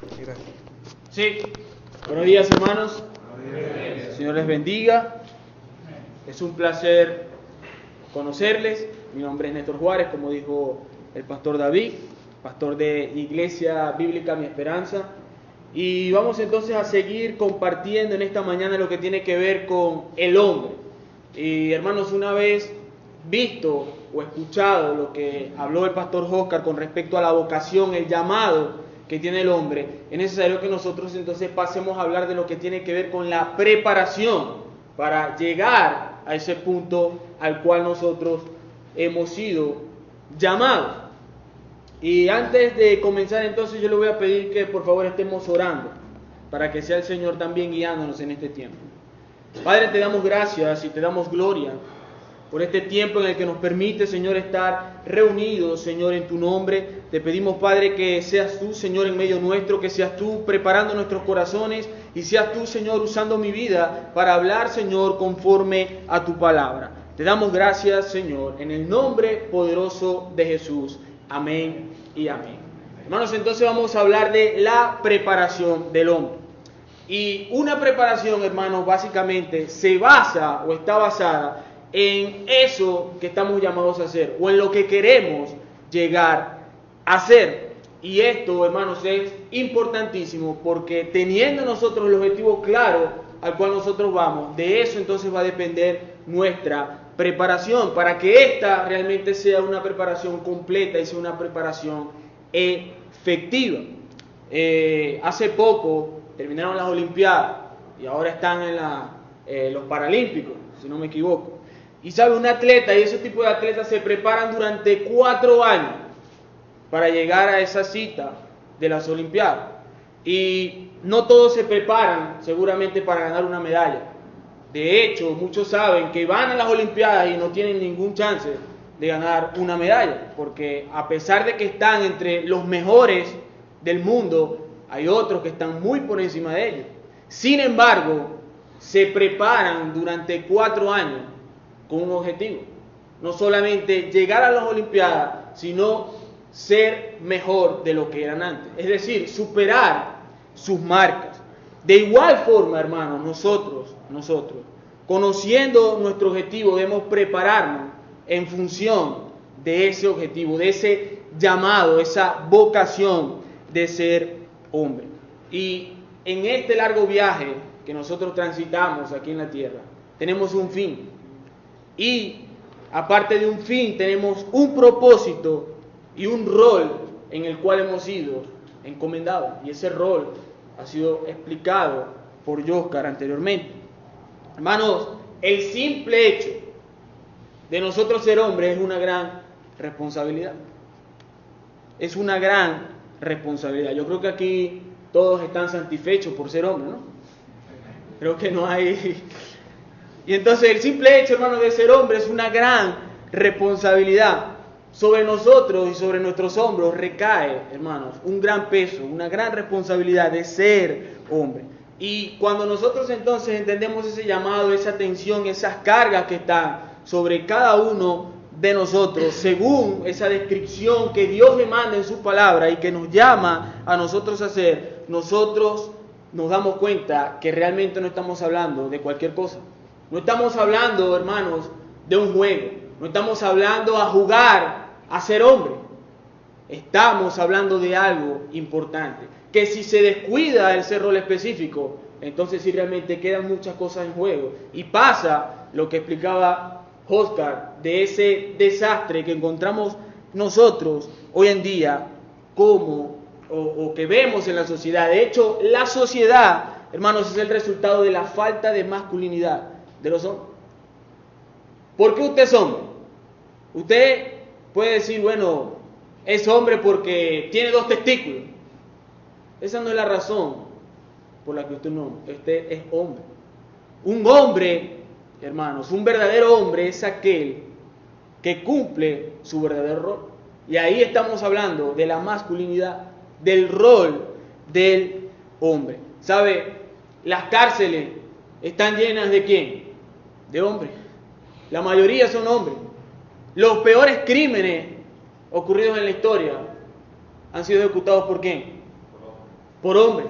Gracias. Sí. Buenos días, hermanos. El Señor les bendiga. Es un placer conocerles. Mi nombre es Néstor Juárez, como dijo el pastor David, pastor de Iglesia Bíblica Mi Esperanza. Y vamos entonces a seguir compartiendo en esta mañana lo que tiene que ver con el hombre. Y hermanos, una vez visto o escuchado lo que habló el pastor Oscar con respecto a la vocación, el llamado que tiene el hombre, es necesario que nosotros entonces pasemos a hablar de lo que tiene que ver con la preparación para llegar a ese punto al cual nosotros hemos sido llamados. Y antes de comenzar entonces yo le voy a pedir que por favor estemos orando para que sea el Señor también guiándonos en este tiempo. Padre, te damos gracias y te damos gloria por este tiempo en el que nos permite, Señor, estar reunidos, Señor, en tu nombre. Te pedimos, Padre, que seas tú, Señor, en medio nuestro, que seas tú preparando nuestros corazones y seas tú, Señor, usando mi vida para hablar, Señor, conforme a tu palabra. Te damos gracias, Señor, en el nombre poderoso de Jesús. Amén y amén. Hermanos, entonces vamos a hablar de la preparación del hombre. Y una preparación, hermanos, básicamente se basa o está basada en eso que estamos llamados a hacer o en lo que queremos llegar a hacer. Y esto, hermanos, es importantísimo porque teniendo nosotros el objetivo claro al cual nosotros vamos, de eso entonces va a depender nuestra preparación para que esta realmente sea una preparación completa y sea una preparación efectiva. Hace poco terminaron las Olimpiadas y ahora están en los Paralímpicos, si no me equivoco. Y sabe, un atleta y ese tipo de atletas se preparan durante 4 años para llegar a esa cita de las Olimpiadas. Y no todos se preparan seguramente para ganar una medalla. De hecho, muchos saben que van a las Olimpiadas y no tienen ningún chance de ganar una medalla, porque a pesar de que están entre los mejores del mundo, hay otros que están muy por encima de ellos. Sin embargo, se preparan durante 4 años con un objetivo. No solamente llegar a las Olimpiadas, sino ser mejor de lo que eran antes. Es decir, superar sus marcas. De igual forma, hermanos, nosotros, conociendo nuestro objetivo, debemos prepararnos en función de ese objetivo, de ese llamado, esa vocación de ser hombre. Y en este largo viaje que nosotros transitamos aquí en la tierra, tenemos un fin. Y aparte de un fin, tenemos un propósito y un rol en el cual hemos sido encomendados. Y ese rol ha sido explicado por Oscar anteriormente. Hermanos, el simple hecho de nosotros ser hombres es una gran responsabilidad. Es una gran responsabilidad. Yo creo que aquí todos están satisfechos por ser hombres, ¿no? Creo que no hay... Y entonces el simple hecho, hermanos, de ser hombre es una gran responsabilidad. Sobre nosotros y sobre nuestros hombros recae, hermanos, un gran peso, una gran responsabilidad de ser hombre. Y cuando nosotros entonces entendemos ese llamado, esa tensión, esas cargas que están sobre cada uno de nosotros, según esa descripción que Dios demanda en su palabra y que nos llama a nosotros a hacer, nosotros nos damos cuenta que realmente no estamos hablando de cualquier cosa. No estamos hablando, hermanos, de un juego. No estamos hablando a jugar a ser hombre. Estamos hablando de algo importante. Que si se descuida ese rol específico, entonces sí realmente quedan muchas cosas en juego. Y pasa lo que explicaba Oscar, de ese desastre que encontramos nosotros hoy en día o que vemos en la sociedad. De hecho, la sociedad, hermanos, es el resultado de la falta de masculinidad de los hombres. ¿Por qué usted es hombre? Usted puede decir, bueno, es hombre porque tiene 2 testículos. Esa no es la razón por la que usted es hombre. Un hombre, hermanos, un verdadero hombre es aquel que cumple su verdadero rol. Y ahí estamos hablando de la masculinidad, del rol del hombre. ¿Sabe? Las cárceles están llenas ¿de quién? De hombres. La mayoría son hombres. Los peores crímenes ocurridos en la historia han sido ejecutados ¿por quién? por hombres.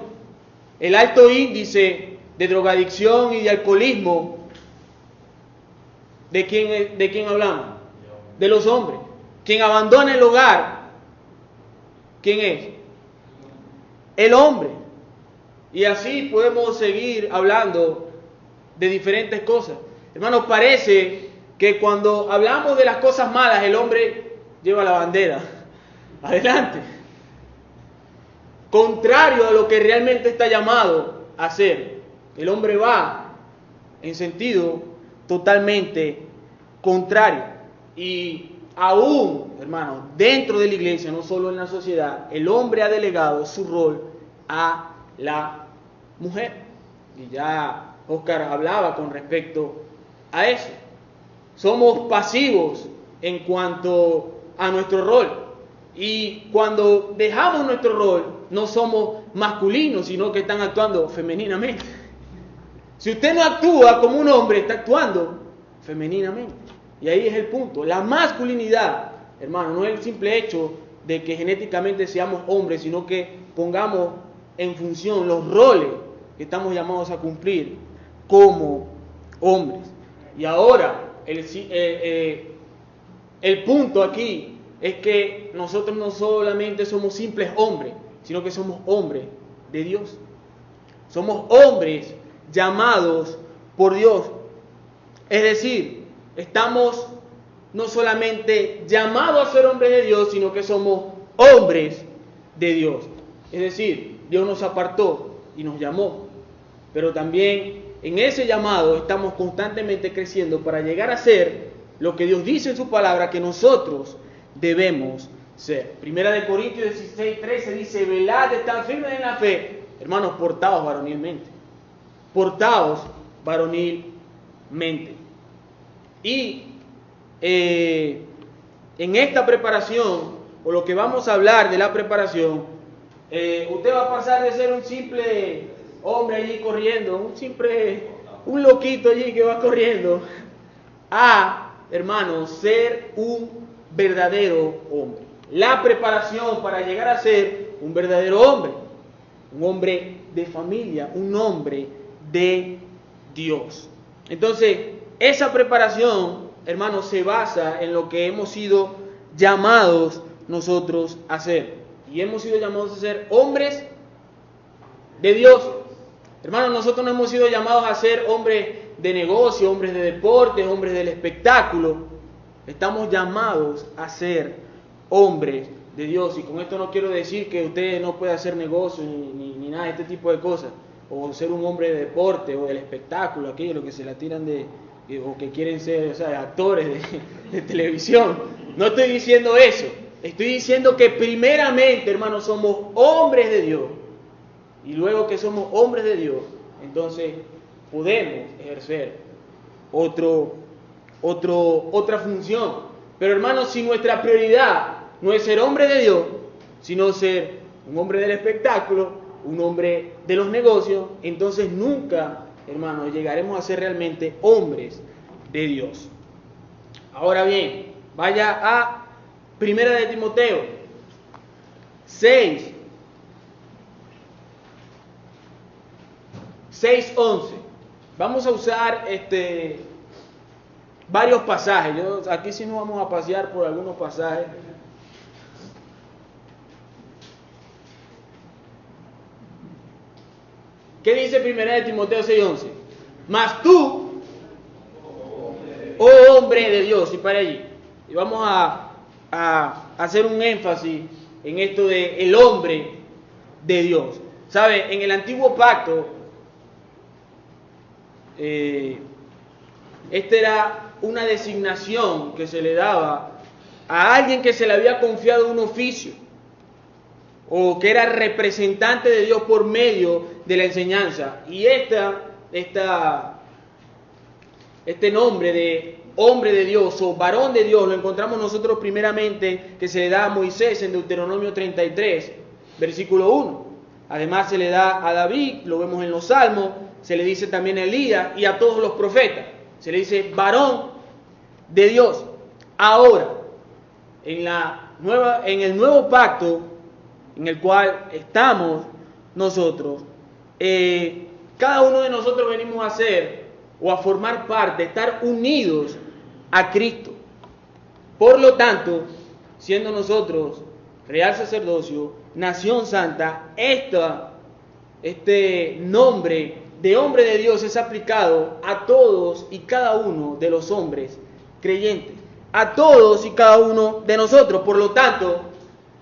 El alto índice de drogadicción y de alcoholismo, ¿de quién hablamos? De los hombres. Quien abandona el hogar, ¿quién es? El hombre. Y así podemos seguir hablando de diferentes cosas. Hermanos, parece que cuando hablamos de las cosas malas, el hombre lleva la bandera adelante, contrario a lo que realmente está llamado a hacer. El hombre va en sentido totalmente contrario. Y aún, hermanos, dentro de la iglesia, no solo en la sociedad, el hombre ha delegado su rol a la mujer. Y ya Oscar hablaba con respecto a eso. Somos pasivos en cuanto a nuestro rol. Y cuando dejamos nuestro rol, no somos masculinos, sino que están actuando femeninamente. Si usted no actúa como un hombre, está actuando femeninamente. Y ahí es el punto. La masculinidad, hermano, no es el simple hecho de que genéticamente seamos hombres, sino que pongamos en función los roles que estamos llamados a cumplir como hombres. Y ahora, el punto aquí es que nosotros no solamente somos simples hombres, sino que somos hombres de Dios. Somos hombres llamados por Dios. Es decir, estamos no solamente llamados a ser hombres de Dios, sino que somos hombres de Dios. Es decir, Dios nos apartó y nos llamó, pero también en ese llamado estamos constantemente creciendo para llegar a ser lo que Dios dice en su palabra que nosotros debemos ser. Primera de Corintios 16:13 dice: velad, estad firmes en la fe, hermanos, portaos varonilmente. Portaos varonilmente. Y en esta preparación, o lo que vamos a hablar de la preparación, usted va a pasar de ser un simple hombre allí corriendo, un loquito allí que va corriendo, a, hermanos, ser un verdadero hombre. La preparación para llegar a ser un verdadero hombre, un hombre de familia, un hombre de Dios. Entonces, esa preparación, hermanos, se basa en lo que hemos sido llamados nosotros a ser. Y hemos sido llamados a ser hombres de Dios. Hermanos, nosotros no hemos sido llamados a ser hombres de negocio, hombres de deporte, hombres del espectáculo. Estamos llamados a ser hombres de Dios. Y con esto no quiero decir que usted no pueda hacer negocio ni nada de este tipo de cosas. O ser un hombre de deporte o del espectáculo, aquellos que se la tiran o que quieren ser, o sea, actores de televisión. No estoy diciendo eso. Estoy diciendo que primeramente, hermanos, somos hombres de Dios. Y luego que somos hombres de Dios, entonces podemos ejercer otra función. Pero, hermanos, si nuestra prioridad no es ser hombre de Dios, sino ser un hombre del espectáculo, un hombre de los negocios, entonces nunca, hermanos, llegaremos a ser realmente hombres de Dios. Ahora bien, vaya a Primera de Timoteo 6:11. Vamos a usar varios pasajes. Aquí sí nos vamos a pasear por algunos pasajes. ¿Qué dice Primera de Timoteo 6:11? Mas tú, oh hombre de Dios, y para allí. Y vamos a hacer un énfasis en esto de el hombre de Dios. ¿Sabe? En el antiguo pacto, esta era una designación que se le daba a alguien que se le había confiado un oficio, o que era representante de Dios por medio de la enseñanza. Y este nombre de hombre de Dios o varón de Dios lo encontramos nosotros primeramente que se le da a Moisés en Deuteronomio 33, versículo 1. Además se le da a David, lo vemos en los Salmos, se le dice también a Elías y a todos los profetas. Se le dice varón de Dios. Ahora, en el nuevo pacto en el cual estamos nosotros, cada uno de nosotros venimos a ser o a formar parte, estar unidos a Cristo. Por lo tanto, siendo nosotros real sacerdocio, nación santa, este nombre de hombre de Dios es aplicado a todos y cada uno de los hombres creyentes, a todos y cada uno de nosotros. Por lo tanto,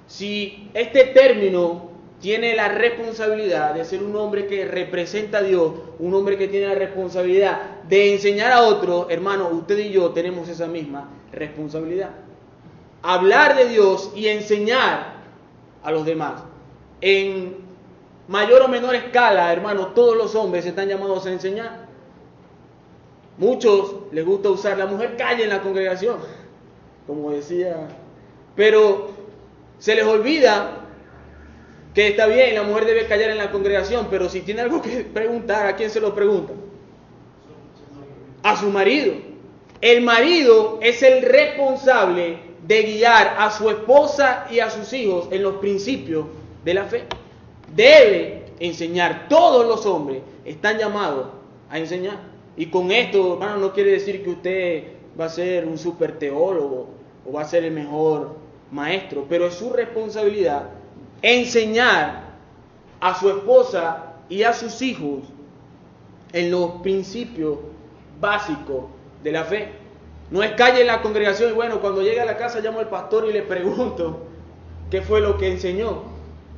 si este término tiene la responsabilidad de ser un hombre que representa a Dios, un hombre que tiene la responsabilidad de enseñar a otros, hermanos, usted y yo tenemos esa misma responsabilidad. Hablar de Dios y enseñar a los demás. En mayor o menor escala, hermanos, todos los hombres están llamados a enseñar. Muchos les gusta usar la mujer calla en la congregación, como decía, pero se les olvida que está bien, la mujer debe callar en la congregación, pero si tiene algo que preguntar, ¿a quién se lo pregunta? A su marido. El marido es el responsable de guiar a su esposa y a sus hijos en los principios de la fe. Debe enseñar. Todos los hombres están llamados a enseñar. Y con esto, hermano, no quiere decir que usted va a ser un super teólogo o va a ser el mejor maestro, pero es su responsabilidad enseñar a su esposa y a sus hijos en los principios básicos de la fe. No es calle en la congregación y bueno, cuando llegue a la casa llamo al pastor y le pregunto qué fue lo que enseñó.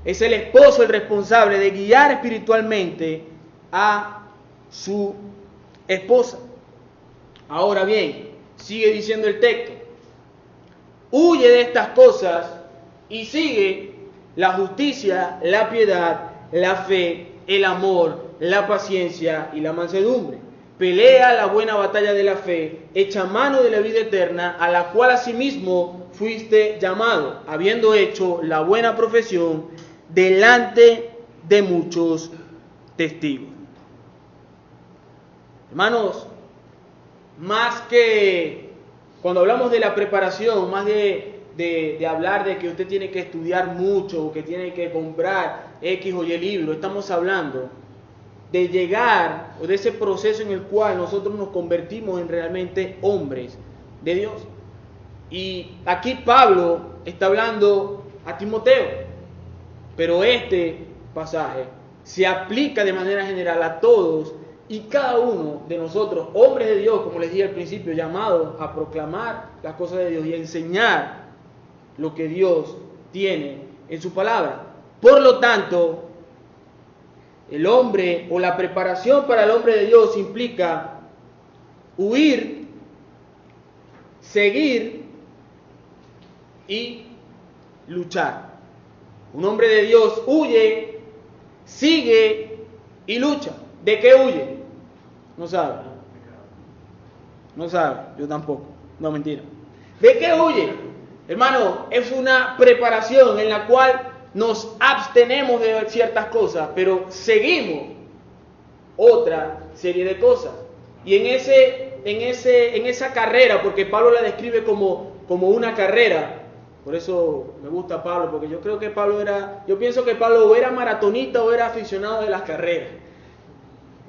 Es el esposo el responsable de guiar espiritualmente a su esposa. Ahora bien, sigue diciendo el texto: huye de estas cosas y sigue la justicia, la piedad, la fe, el amor, la paciencia y la mansedumbre. Pelea la buena batalla de la fe, echa mano de la vida eterna, a la cual asimismo fuiste llamado, habiendo hecho la buena profesión delante de muchos testigos. Hermanos, más que cuando hablamos de la preparación, más de hablar de que usted tiene que estudiar mucho o que tiene que comprar X o Y libro, estamos hablando de llegar o de ese proceso en el cual nosotros nos convertimos en realmente hombres de Dios. Y aquí Pablo está hablando a Timoteo, pero este pasaje se aplica de manera general a todos y cada uno de nosotros, hombres de Dios, como les dije al principio, llamados a proclamar las cosas de Dios y a enseñar lo que Dios tiene en su palabra. Por lo tanto, el hombre o la preparación para el hombre de Dios implica huir, seguir y luchar. Un hombre de Dios huye, sigue y lucha. ¿De qué huye? No sabe. No sabe, yo tampoco. No, mentira. ¿De qué huye? Hermano, es una preparación en la cual nos abstenemos de ciertas cosas, pero seguimos otra serie de cosas. Y en esa carrera, porque Pablo la describe como una carrera, por eso me gusta Pablo, porque yo creo que yo pienso que Pablo o era maratonista o era aficionado de las carreras.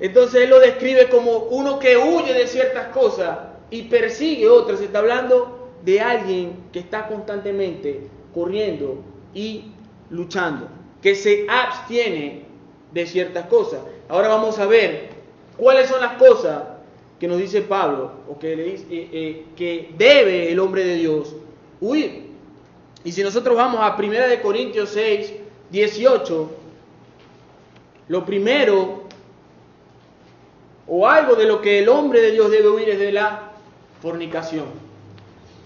Entonces él lo describe como uno que huye de ciertas cosas y persigue otras. Se está hablando de alguien que está constantemente corriendo y luchando, que se abstiene de ciertas cosas. Ahora vamos a ver cuáles son las cosas que nos dice Pablo, o que le dice que debe el hombre de Dios huir. Y si nosotros vamos a 1 Corintios 6, 18, lo primero o algo de lo que el hombre de Dios debe huir es de la fornicación.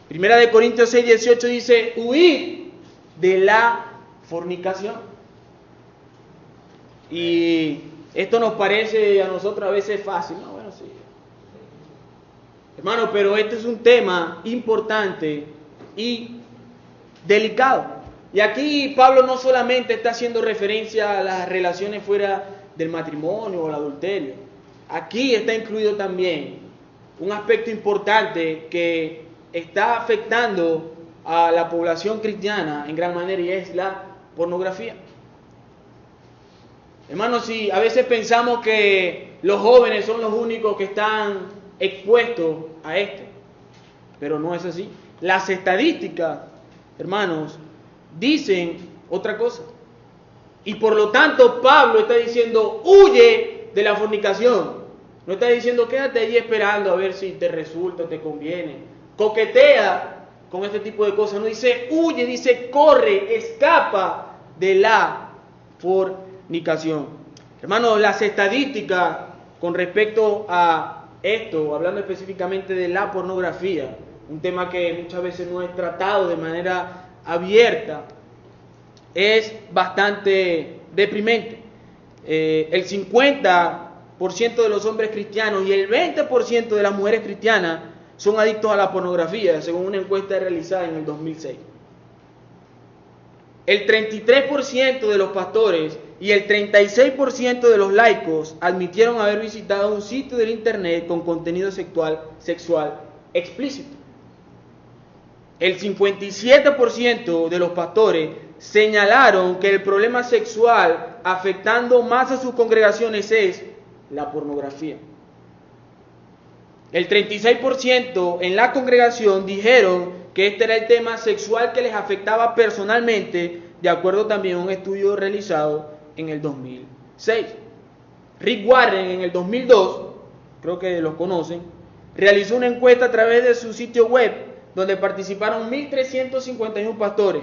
1 Corintios 6, 18 dice: huir de la fornicación. Y esto nos parece a nosotros a veces fácil, ¿no? Bueno, sí. Hermano, pero este es un tema importante y delicado. Y aquí Pablo no solamente está haciendo referencia a las relaciones fuera del matrimonio o el adulterio. Aquí está incluido también un aspecto importante que está afectando a la población cristiana en gran manera, y es la pornografía. Hermanos, si a veces pensamos que los jóvenes son los únicos que están expuestos a esto, pero no es así. Las estadísticas, hermanos, dicen otra cosa. Y por lo tanto Pablo está diciendo, huye de la fornicación. No está diciendo, quédate allí esperando a ver si te resulta, te conviene. Coquetea con este tipo de cosas. No dice, huye, dice, corre, escapa de la fornicación. Hermanos, las estadísticas con respecto a esto, hablando específicamente de la pornografía, un tema que muchas veces no es tratado de manera abierta, es bastante deprimente. El 50% de los hombres cristianos y el 20% de las mujeres cristianas son adictos a la pornografía, según una encuesta realizada en el 2006. El 33% de los pastores y el 36% de los laicos admitieron haber visitado un sitio del internet con contenido sexual explícito. El 57% de los pastores señalaron que el problema sexual afectando más a sus congregaciones es la pornografía. El 36% en la congregación dijeron que este era el tema sexual que les afectaba personalmente, de acuerdo también a un estudio realizado en el 2006. Rick Warren en el 2002, creo que los conocen, realizó una encuesta a través de su sitio web donde participaron 1.351 pastores,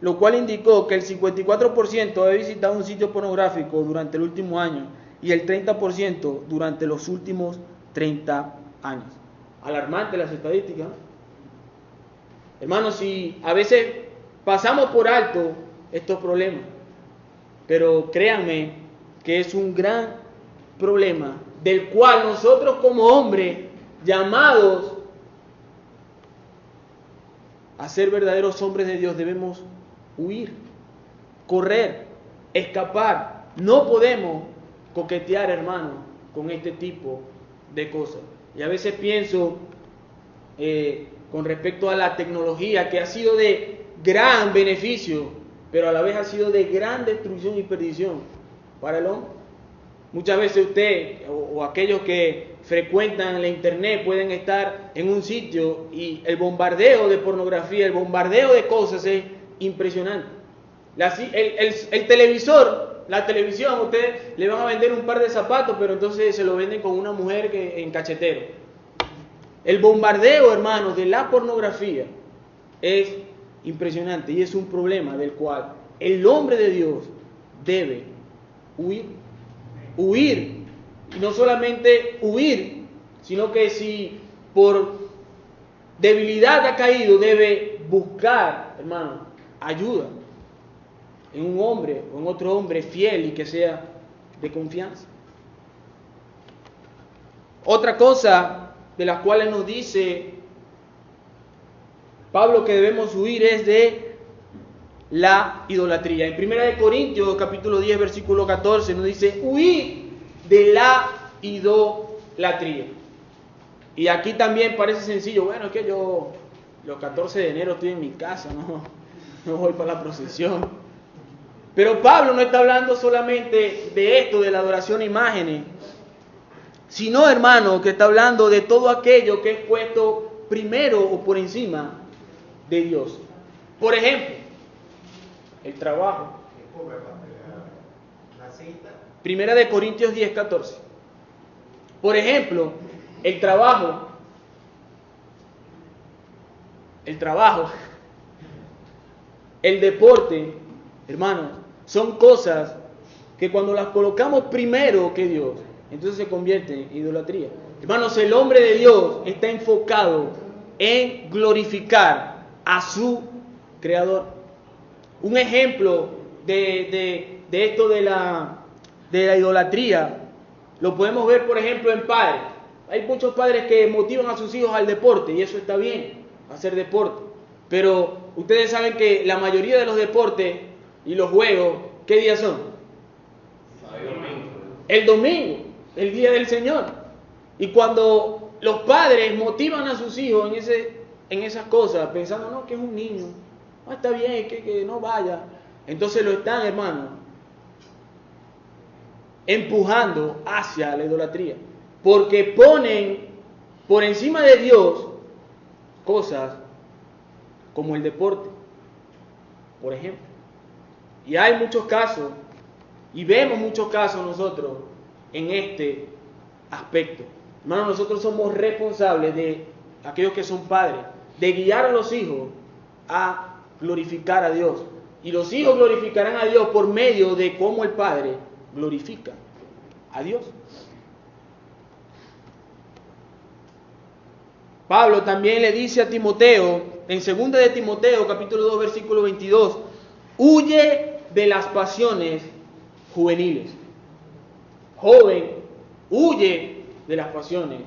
lo cual indicó que el 54% había visitado un sitio pornográfico durante el último año y el 30% durante los últimos 30 años. Alarmante las estadísticas, ¿no? Hermanos, si a veces pasamos por alto estos problemas, pero créanme que es un gran problema del cual nosotros como hombres llamados a ser verdaderos hombres de Dios debemos huir, correr, escapar. No podemos coquetear, hermano, con este tipo de cosas. Y a veces pienso con respecto a la tecnología, que ha sido de gran beneficio, pero a la vez ha sido de gran destrucción y perdición para el hombre. Muchas veces usted o aquellos que frecuentan la internet pueden estar en un sitio y el bombardeo de pornografía, el bombardeo de cosas es impresionante. El televisor, la televisión, ustedes le van a vender un par de zapatos, pero entonces se lo venden con una mujer en cachetero. El bombardeo, hermanos, de la pornografía es impresionante y es un problema del cual el hombre de Dios debe huir. Huir, y no solamente huir, sino que si por debilidad ha caído, debe buscar, hermano, ayuda en un hombre o en otro hombre fiel y que sea de confianza. Otra cosa de las cuales nos dice Pablo que debemos huir es de la idolatría. En 1 Corintios capítulo 10 versículo 14 nos dice, huid de la idolatría. Y aquí también parece sencillo, bueno, es que yo los 14 de enero estoy en mi casa, no voy para la procesión. Pero Pablo no está hablando solamente de esto, de la adoración a imágenes, sino, hermano, que está hablando de todo aquello que es puesto primero o por encima de Dios. Por ejemplo, el trabajo. 1 Corintios 10, 14. Por ejemplo, el trabajo, el deporte, hermanos, son cosas que cuando las colocamos primero que Dios, entonces se convierte en idolatría. Hermanos, el hombre de Dios está enfocado en glorificar a su Creador. Un ejemplo de esto de la idolatría lo podemos ver, por ejemplo, en padres. Hay muchos padres que motivan a sus hijos al deporte y eso está bien, hacer deporte. Pero ustedes saben que la mayoría de los deportes y los juegos, ¿qué días son? El domingo, el día del Señor. Y cuando los padres motivan a sus hijos en esas cosas, pensando, no, que es un niño, está bien, que no vaya. Entonces lo están, hermano, empujando hacia la idolatría, porque ponen por encima de Dios cosas como el deporte, por ejemplo. Y hay muchos casos, y vemos muchos casos nosotros en este aspecto. Hermanos, nosotros somos responsables de aquellos que son padres, de guiar a los hijos a glorificar a Dios. Y los hijos glorificarán a Dios por medio de cómo el Padre glorifica a Dios. Pablo también le dice a Timoteo, en 2 de Timoteo, capítulo 2, versículo 22, huye de las pasiones juveniles. Joven, huye de las pasiones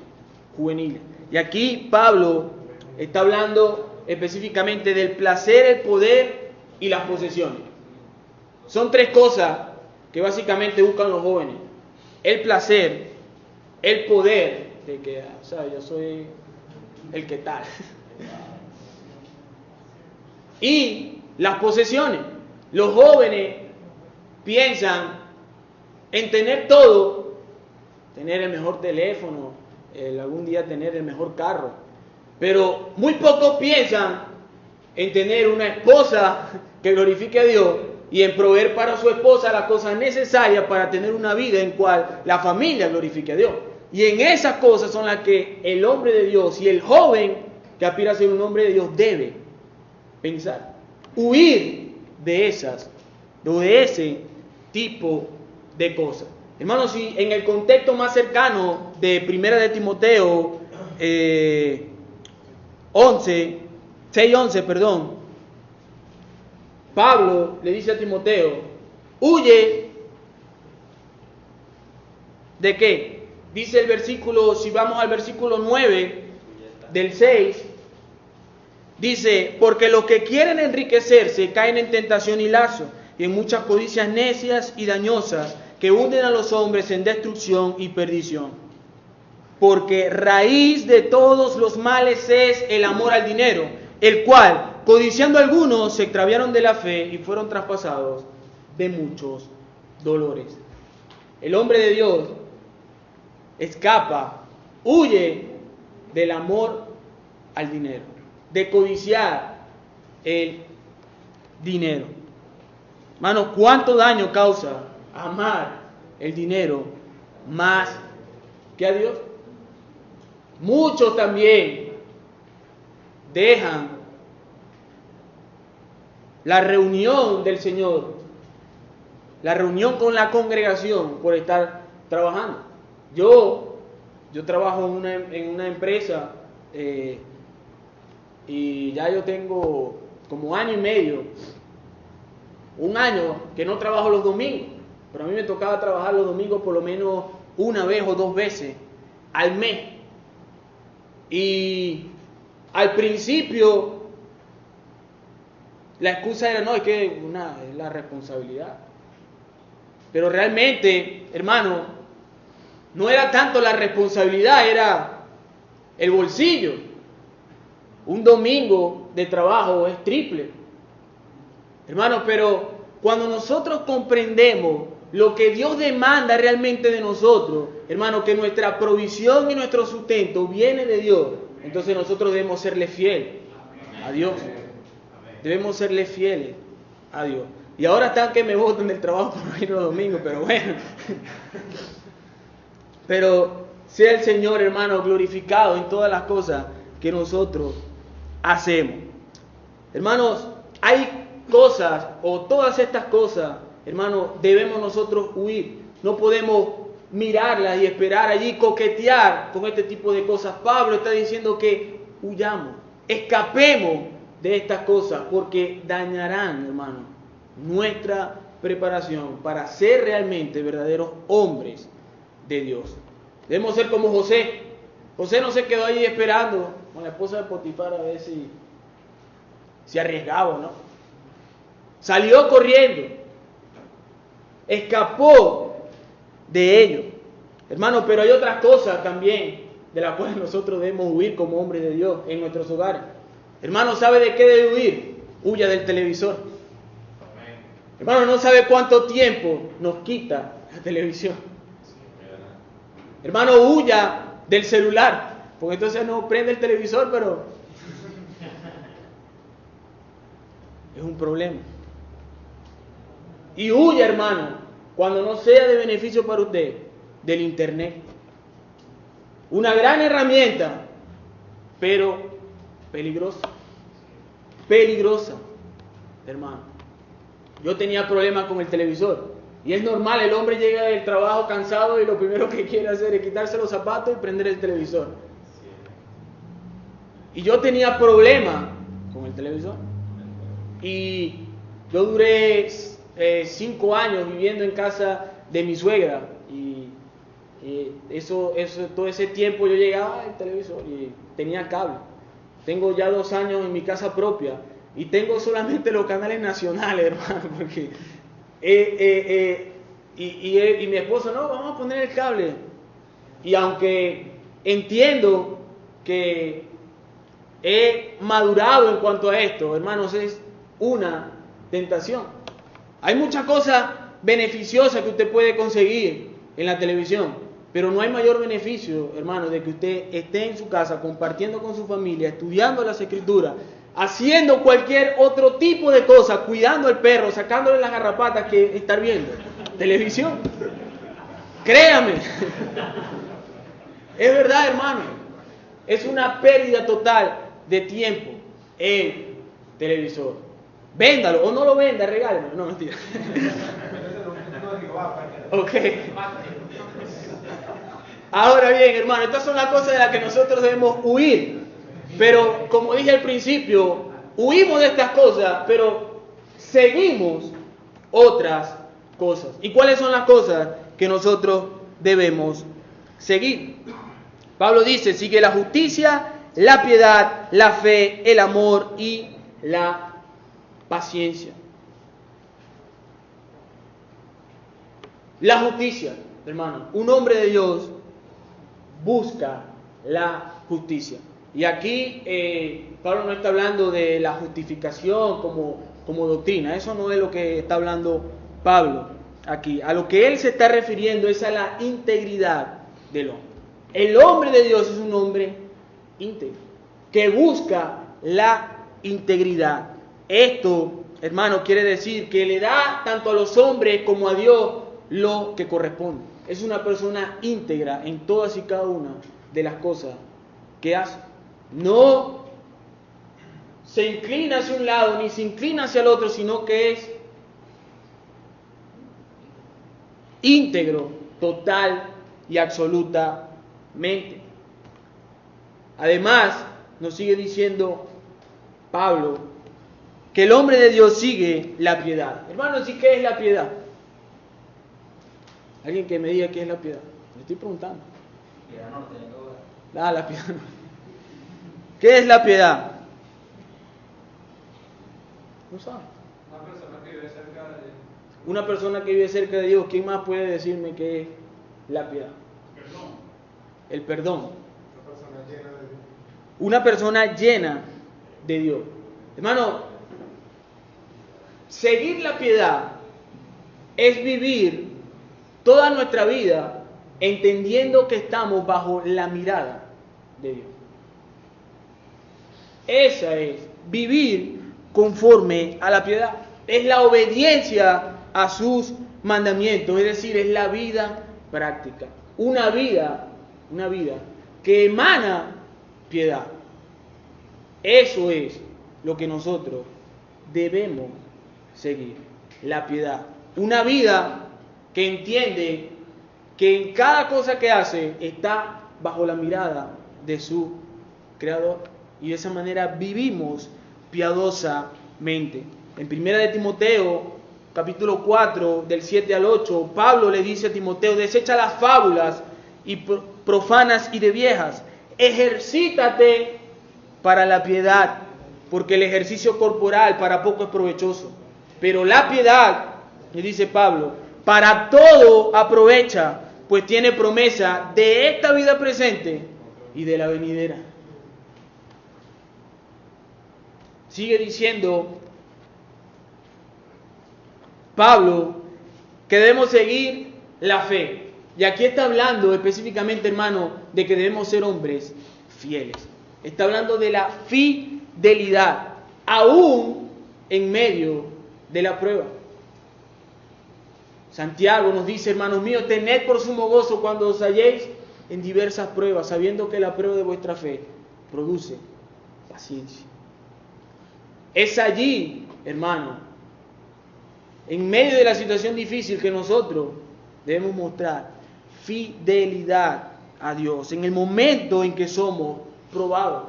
juveniles. Y aquí Pablo está hablando específicamente del placer, el poder y las posesiones. Son tres cosas que básicamente buscan los jóvenes: el placer, el poder, de que, o sea, yo soy el que tal, y las posesiones. Los jóvenes piensan en tener todo, tener el mejor teléfono, algún día tener el mejor carro, pero muy pocos piensan en tener una esposa que glorifique a Dios y en proveer para su esposa las cosas necesarias para tener una vida en cual la familia glorifique a Dios. Y en esas cosas son las que el hombre de Dios y el joven que aspira a ser un hombre de Dios debe pensar. Huir de ese tipo de cosas. Hermanos, si en el contexto más cercano de 1 de Timoteo 6:11, Pablo le dice a Timoteo, huye ¿de qué? Dice el versículo, si vamos al versículo 9 del 6, dice, porque los que quieren enriquecerse caen en tentación y lazo, y en muchas codicias necias y dañosas, que hunden a los hombres en destrucción y perdición. Porque raíz de todos los males es el amor al dinero, el cual, codiciando algunos, se extraviaron de la fe y fueron traspasados de muchos dolores. El hombre de Dios escapa, huye del amor al dinero, de codiciar el dinero. Hermano, ¿cuánto daño causa amar el dinero más que a Dios? Muchos también dejan la reunión del Señor, la reunión con la congregación por estar trabajando. Yo trabajo en una empresa y ya yo tengo como año y medio, un año que no trabajo los domingos, pero a mí me tocaba trabajar los domingos por lo menos una vez o dos veces al mes. Y al principio la excusa era, no, es que es la responsabilidad. Pero realmente, hermano, no era tanto la responsabilidad, era el bolsillo. Un domingo de trabajo es triple. Hermano, pero cuando nosotros comprendemos lo que Dios demanda realmente de nosotros, hermano, que nuestra provisión y nuestro sustento viene de Dios, entonces nosotros debemos serle fieles a Dios. Debemos serle fieles a Dios. Y ahora están que me botan del trabajo por no ir los domingos, pero bueno. Pero sea el Señor, hermano, glorificado en todas las cosas que nosotros hacemos. Hermanos, hay cosas, o todas estas cosas, hermano, debemos nosotros huir. No podemos mirarlas y esperar allí, coquetear con este tipo de cosas. Pablo está diciendo que huyamos, escapemos de estas cosas, porque dañarán, hermano, nuestra preparación para ser realmente verdaderos hombres de Dios. Debemos ser como José. José no se quedó ahí esperando con la esposa de Potifar a ver si arriesgaba o no. Salió corriendo, escapó de ello. Hermano, pero hay otras cosas también de las cuales nosotros debemos huir como hombres de Dios en nuestros hogares. Hermano, ¿sabe de qué debe huir? Huya del televisor. Hermano, no sabe cuánto tiempo nos quita La televisión. Hermano, huya del celular, porque entonces no prende el televisor, pero es un problema. Y huya, hermano, cuando no sea de beneficio para usted, del internet. Una gran herramienta, pero peligrosa. Peligrosa, hermano. Yo tenía problemas con el televisor. Y es normal, el hombre llega del trabajo cansado y lo primero que quiere hacer es quitarse los zapatos y prender el televisor. Y yo tenía problemas con el televisor. Y yo duré 5 años viviendo en casa de mi suegra. Y todo ese tiempo yo llegaba al televisor y tenía cable. Tengo ya 2 años en mi casa propia y tengo solamente los canales nacionales, hermano, porque y mi esposo, no, vamos a poner el cable. Y aunque entiendo que he madurado en cuanto a esto, hermanos, es una tentación. Hay muchas cosas beneficiosas que usted puede conseguir en la televisión, pero no hay mayor beneficio, hermano, de que usted esté en su casa compartiendo con su familia, estudiando las Escrituras, haciendo cualquier otro tipo de cosa, cuidando al perro, sacándole las garrapatas, que estar viendo televisión. Créame. Es verdad, hermano. Es una pérdida total de tiempo el televisor. Véndalo o no lo venda, regálemelo. No, mentira. Ok. Ahora bien, hermano, estas son las cosas de las que nosotros debemos huir. Pero, como dije al principio, huimos de estas cosas, pero seguimos otras cosas. ¿Y cuáles son las cosas que nosotros debemos seguir? Pablo dice, sigue la justicia, la piedad, la fe, el amor y la paciencia. La justicia, hermano. Un hombre de Dios busca la justicia. Y aquí Pablo no está hablando de la justificación como doctrina. Eso no es lo que está hablando Pablo aquí. A lo que él se está refiriendo es a la integridad del hombre. El hombre de Dios es un hombre íntegro, que busca la integridad. Esto, hermano, quiere decir que le da tanto a los hombres como a Dios lo que corresponde. Es una persona íntegra en todas y cada una de las cosas que hace. No se inclina hacia un lado ni se inclina hacia el otro, sino que es íntegro, total y absolutamente. Además, nos sigue diciendo Pablo que el hombre de Dios sigue la piedad. Hermanos, ¿y qué es la piedad? Alguien que me diga qué es la piedad. Le estoy preguntando. Piedad norte, la piedad. ¿Qué es la piedad? No sabe. Una persona que vive cerca de Dios. Una persona que vive cerca de Dios. ¿Quién más puede decirme qué es la piedad? Perdón. El perdón. Una persona llena de Dios. Una persona llena de Dios. Hermano, seguir la piedad es vivir toda nuestra vida entendiendo que estamos bajo la mirada de Dios. Esa es vivir conforme a la piedad. Es la obediencia a sus mandamientos, es decir, es la vida práctica. Una vida que emana piedad. Eso es lo que nosotros debemos seguir, la piedad. Una vida que entiende que en cada cosa que hace está bajo la mirada de su Creador. Y de esa manera vivimos piadosamente. En 1 de Timoteo, capítulo 4, del 7 al 8, Pablo le dice a Timoteo, desecha las fábulas y profanas y de viejas. Ejercítate para la piedad, porque el ejercicio corporal para poco es provechoso. Pero la piedad, le dice Pablo, para todo aprovecha, pues tiene promesa de esta vida presente y de la venidera. Sigue diciendo Pablo que debemos seguir la fe. Y aquí está hablando específicamente, hermano, de que debemos ser hombres fieles. Está hablando de la fidelidad, aún en medio de la prueba. Santiago nos dice, hermanos míos, tened por sumo gozo cuando os halléis en diversas pruebas, sabiendo que la prueba de vuestra fe produce paciencia. Es allí, hermano, en medio de la situación difícil, que nosotros debemos mostrar fidelidad a Dios, en el momento en que somos probados,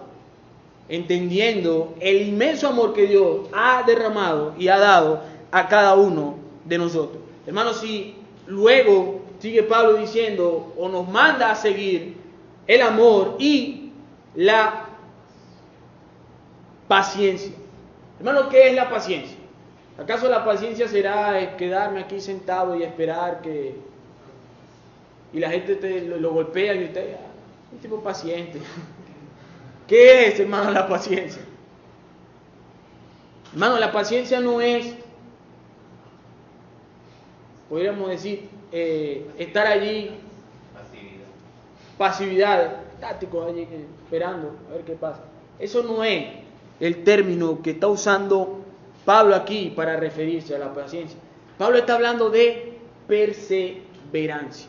entendiendo el inmenso amor que Dios ha derramado y ha dado a cada uno de nosotros. Hermanos, si luego sigue Pablo diciendo, o nos manda a seguir el amor y la paciencia. Hermano, ¿qué es la paciencia? ¿Acaso la paciencia será quedarme aquí sentado y esperar que... y la gente lo golpea y usted, un tipo paciente? ¿Qué es, hermano, la paciencia? Hermano, la paciencia no es, podríamos decir, estar allí, pasividad, estáticos allí, esperando a ver qué pasa. Eso no es el término que está usando Pablo aquí para referirse a la paciencia. Pablo está hablando de perseverancia.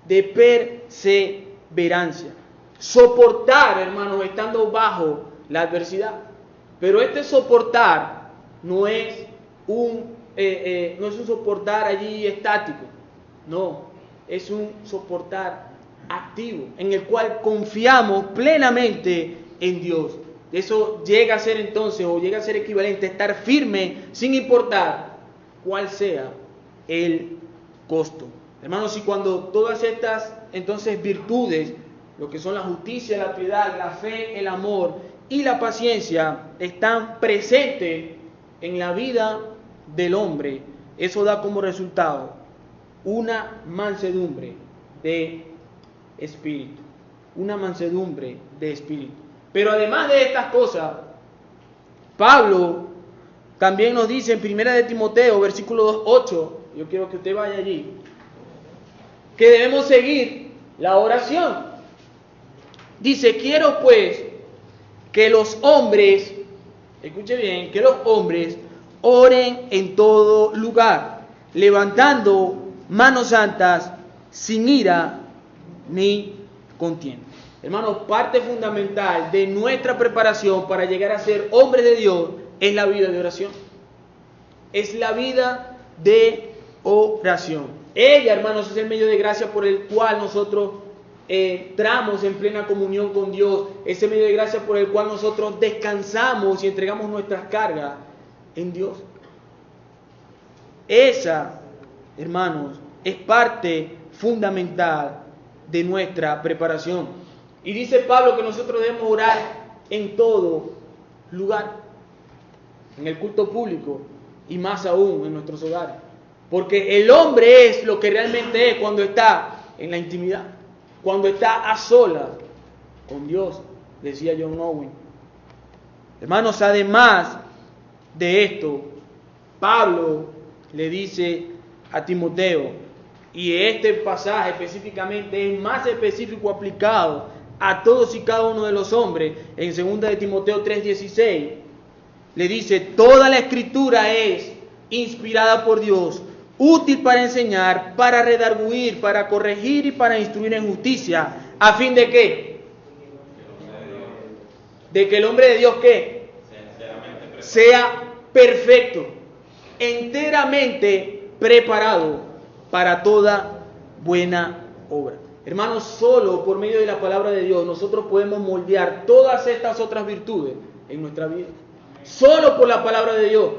De perseverancia. Soportar, hermanos, estando bajo la adversidad. Pero este soportar no es un soportar allí estático. No, es un soportar activo, en el cual confiamos plenamente en Dios. Eso llega a ser entonces, o llega a ser equivalente a estar firme sin importar cuál sea el costo. Hermanos, y cuando todas estas entonces virtudes, lo que son la justicia, la piedad, la fe, el amor y la paciencia, están presentes en la vida del hombre, eso da como resultado una mansedumbre de espíritu. Una mansedumbre de espíritu. Pero además de estas cosas, Pablo también nos dice en 1 de Timoteo, versículo 2:8, yo quiero que usted vaya allí, que debemos seguir la oración. Dice, quiero pues que los hombres, escuche bien, que los hombres oren en todo lugar, levantando manos santas, sin ira ni contienda. Hermanos, parte fundamental de nuestra preparación para llegar a ser hombres de Dios es la vida de oración. Es la vida de oración. Ella, hermanos, es el medio de gracia por el cual nosotros entramos en plena comunión con Dios. Es el medio de gracia por el cual nosotros descansamos y entregamos nuestras cargas en Dios. Esa, hermanos, es parte fundamental de nuestra preparación. Y dice Pablo que nosotros debemos orar en todo lugar, en el culto público y más aún en nuestros hogares. Porque el hombre es lo que realmente es cuando está en la intimidad, cuando está a solas con Dios, decía John Owen. Hermanos, además de esto, Pablo le dice a Timoteo, y este pasaje específicamente es más específico aplicado a todos y cada uno de los hombres, en 2 de Timoteo 3:16, le dice, toda la escritura es inspirada por Dios, útil para enseñar, para redarguir, para corregir y para instruir en justicia, a fin de ¿qué? De que el hombre de Dios ¿qué? Sea perfecto, enteramente preparado para toda buena obra. Hermanos, solo por medio de la palabra de Dios nosotros podemos moldear todas estas otras virtudes en nuestra vida. Solo por la palabra de Dios.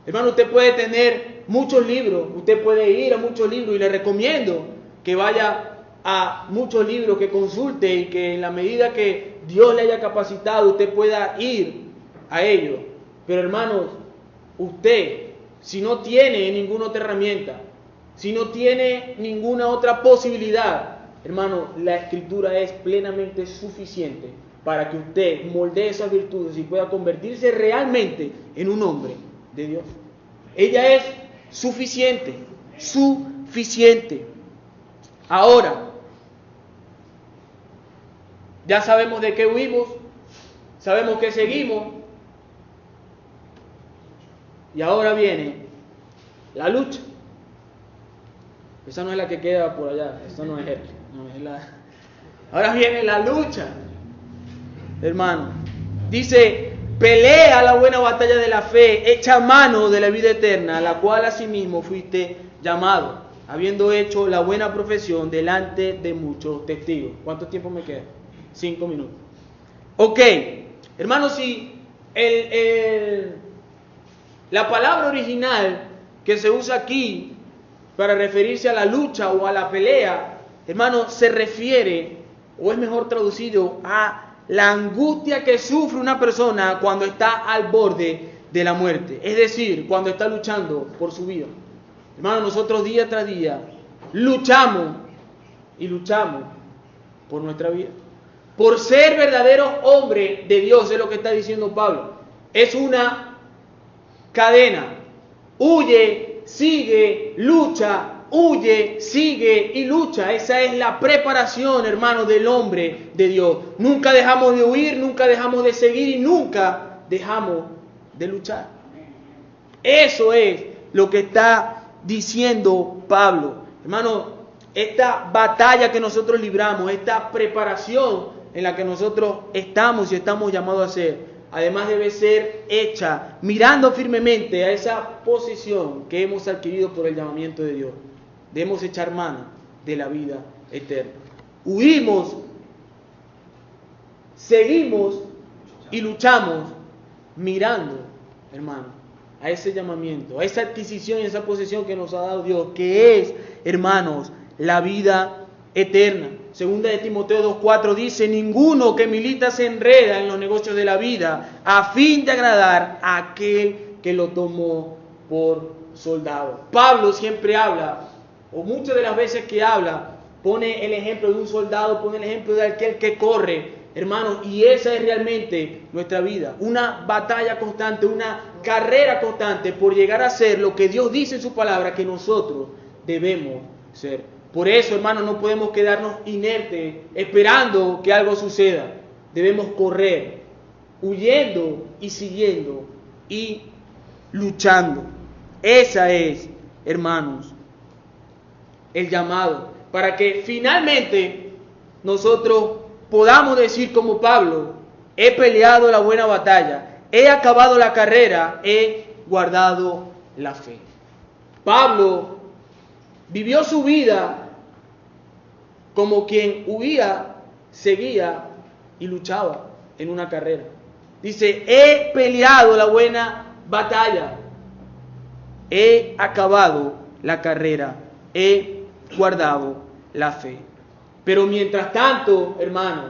Hermano, usted puede tener muchos libros, usted puede ir a muchos libros y le recomiendo que vaya a muchos libros, que consulte y que en la medida que Dios le haya capacitado usted pueda ir a ellos. Pero hermanos, usted, si no tiene ninguna otra herramienta, si no tiene ninguna otra posibilidad, hermano, la escritura es plenamente suficiente para que usted moldee esas virtudes y pueda convertirse realmente en un hombre de Dios. Ella es suficiente, suficiente. suficiente. Ahora, ya sabemos de qué huimos, sabemos que seguimos, y ahora viene la lucha. Esa no es la que queda por allá, esa no es Ahora viene la lucha, hermano. Dice, pelea la buena batalla de la fe, echa mano de la vida eterna, a la cual asimismo fuiste llamado, habiendo hecho la buena profesión delante de muchos testigos. ¿Cuánto tiempo me queda? 5 minutos. Ok, hermanos, si la palabra original que se usa aquí para referirse a la lucha o a la pelea, hermanos, se refiere, o es mejor traducido, a la angustia que sufre una persona cuando está al borde de la muerte. Es decir, cuando está luchando por su vida. Hermanos, nosotros día tras día luchamos y luchamos por nuestra vida. Por ser verdaderos hombres de Dios, es lo que está diciendo Pablo. Es una cadena. Huye, sigue, lucha, huye, sigue y lucha. Esa es la preparación, hermano, del hombre de Dios. Nunca dejamos de huir, nunca dejamos de seguir y nunca dejamos de luchar. Eso es lo que está diciendo Pablo. Hermano, esta batalla que nosotros libramos, esta preparación en la que nosotros estamos y estamos llamados a hacer, además debe ser hecha mirando firmemente a esa posición que hemos adquirido por el llamamiento de Dios. Debemos echar mano de la vida eterna. Huimos, seguimos y luchamos mirando, hermano, a ese llamamiento, a esa adquisición y esa posesión que nos ha dado Dios, que es, hermanos, la vida eterna. Segunda de Timoteo 2:4 dice, ninguno que milita se enreda en los negocios de la vida a fin de agradar a aquel que lo tomó por soldado. Pablo siempre habla, o muchas de las veces que habla, pone el ejemplo de un soldado, pone el ejemplo de aquel que corre, hermanos, y esa es realmente nuestra vida, una batalla constante, una carrera constante por llegar a ser lo que Dios dice en su palabra que nosotros debemos ser. Por eso, hermanos, no podemos quedarnos inertes esperando que algo suceda. Debemos correr, huyendo y siguiendo y luchando. Esa es, hermanos, el llamado para que finalmente nosotros podamos decir como Pablo, he peleado la buena batalla, he acabado la carrera, he guardado la fe. Pablo vivió su vida como quien huía, seguía y luchaba en una carrera. Dice, he peleado la buena batalla, he acabado la carrera, he guardado la fe. Pero mientras tanto, hermano,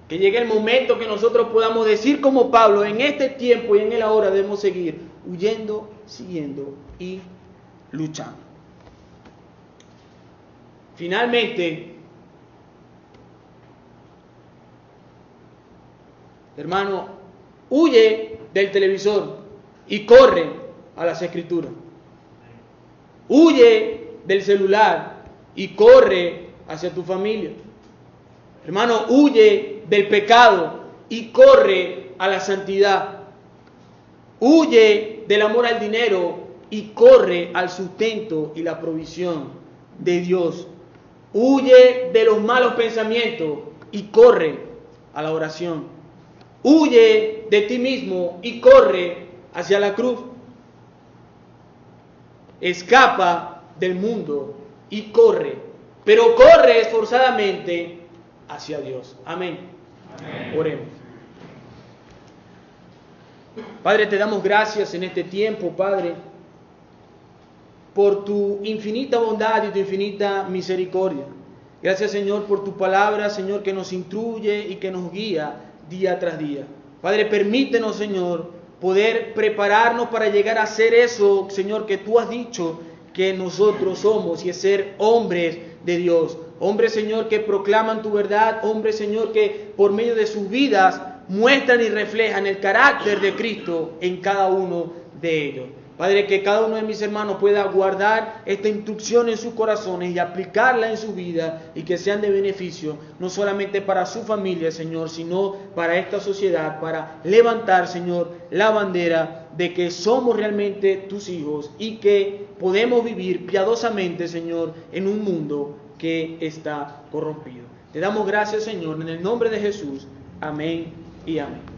que llegue el momento que nosotros podamos decir como Pablo, en este tiempo y en el ahora debemos seguir huyendo, siguiendo y luchando. Finalmente, hermano, huye del televisor y corre a las Escrituras. Huye del celular y corre hacia tu familia. Hermano, huye del pecado y corre a la santidad. Huye del amor al dinero y corre al sustento y la provisión de Dios. Huye de los malos pensamientos y corre a la oración. Huye de ti mismo y corre hacia la cruz. Escapa del mundo y corre, pero corre esforzadamente hacia Dios. Amén. Amén. Oremos. Padre, te damos gracias en este tiempo, Padre, por tu infinita bondad y tu infinita misericordia. Gracias, Señor, por tu palabra, Señor, que nos instruye y que nos guía día tras día. Padre, permítenos, Señor, poder prepararnos para llegar a ser eso, Señor, que tú has dicho que nosotros somos, y es ser hombres de Dios. Hombres, Señor, que proclaman tu verdad. Hombres, Señor, que por medio de sus vidas muestran y reflejan el carácter de Cristo en cada uno de ellos. Padre, que cada uno de mis hermanos pueda guardar esta instrucción en sus corazones y aplicarla en su vida y que sean de beneficio, no solamente para su familia, Señor, sino para esta sociedad, para levantar, Señor, la bandera de que somos realmente tus hijos y que podemos vivir piadosamente, Señor, en un mundo que está corrompido. Te damos gracias, Señor, en el nombre de Jesús. Amén y amén.